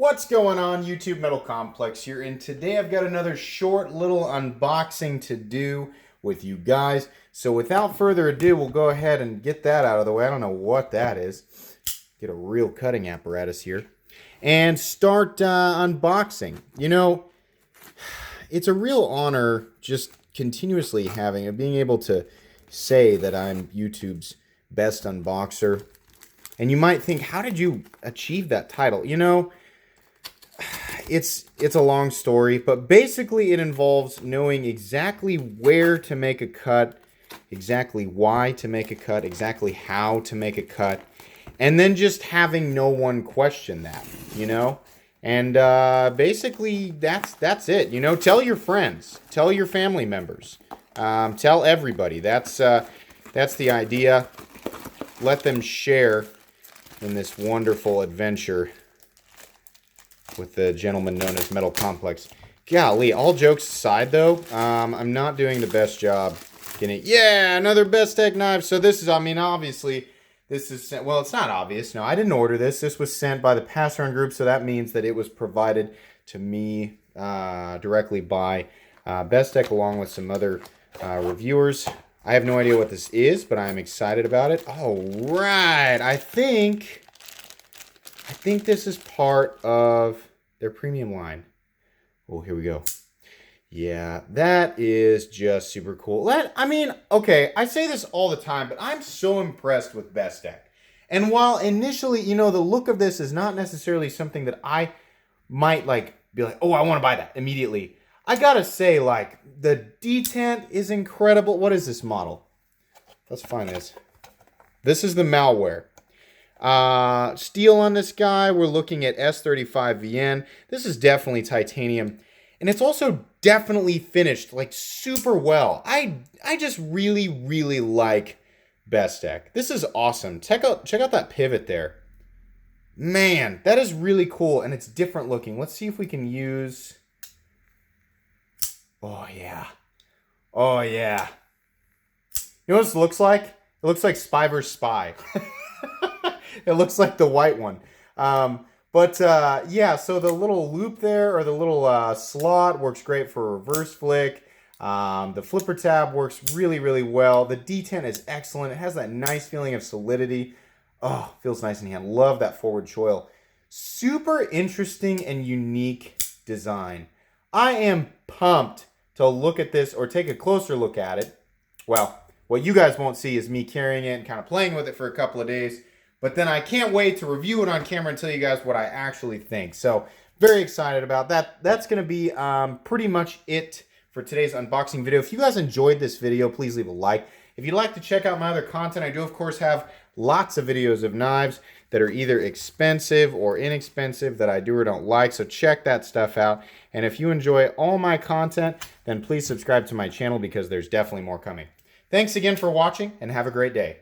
What's going on, YouTube? Metal Complex here, and today I've got another short little unboxing to do with you guys. So without further ado, we'll go ahead and get that out of the way. I don't know what that is. Get a real cutting apparatus here. And start unboxing. You know, it's a real honor just continuously being able to say that I'm YouTube's best unboxer. And you might think, how did you achieve that title? You know, it's a long story, but basically it involves knowing exactly where to make a cut, exactly why to make a cut, exactly how to make a cut, and then just having no one question that, you know? And basically that's it. You know, tell your friends, tell your family members, tell everybody. That's the idea. Let them share in this wonderful adventure with the gentleman known as Metal Complex. Golly, all jokes aside though, I'm not doing the best job getting... Yeah, another Bestech knife. So this is, I mean, obviously, this is sent... Well, it's not obvious. No, I didn't order this. This was sent by the Pass-Around Group, so that means that it was provided to me directly by Bestech, along with some other reviewers. I have no idea what this is, but I'm excited about it. All right, I think this is part of their premium line. Oh, here we go. Yeah, that is just super cool. I mean, okay, I say this all the time, but I'm so impressed with Bestech. And while initially, you know, the look of this is not necessarily something that I might be like, oh, I want to buy that immediately. I gotta say, like, the detent is incredible. What is this model? Let's find this. This is the malware. Steel on this guy, we're looking at S35VN. This is definitely titanium. And it's also definitely finished, like, super well. I just really, really like Bestech. This is awesome. Check out that pivot there. Man, that is really cool, and it's different looking. Let's see if we can use... Oh, yeah. Oh, yeah. You know what this looks like? It looks like Spy vs. Spy. It looks like the white one. Yeah, so the little loop there, or the little slot, works great for reverse flick. The flipper tab works really, really well. The detent is excellent. It has that nice feeling of solidity. Oh, feels nice in hand. Love that forward choil. Super interesting and unique design. I am pumped to look at this or take a closer look at it. Well, what you guys won't see is me carrying it and kind of playing with it for a couple of days. But then I can't wait to review it on camera and tell you guys what I actually think. So, very excited about that. That's going to be pretty much it for today's unboxing video. If you guys enjoyed this video, please leave a like. If you'd like to check out my other content, I do, of course, have lots of videos of knives that are either expensive or inexpensive that I do or don't like. So, check that stuff out. And if you enjoy all my content, then please subscribe to my channel because there's definitely more coming. Thanks again for watching, and have a great day.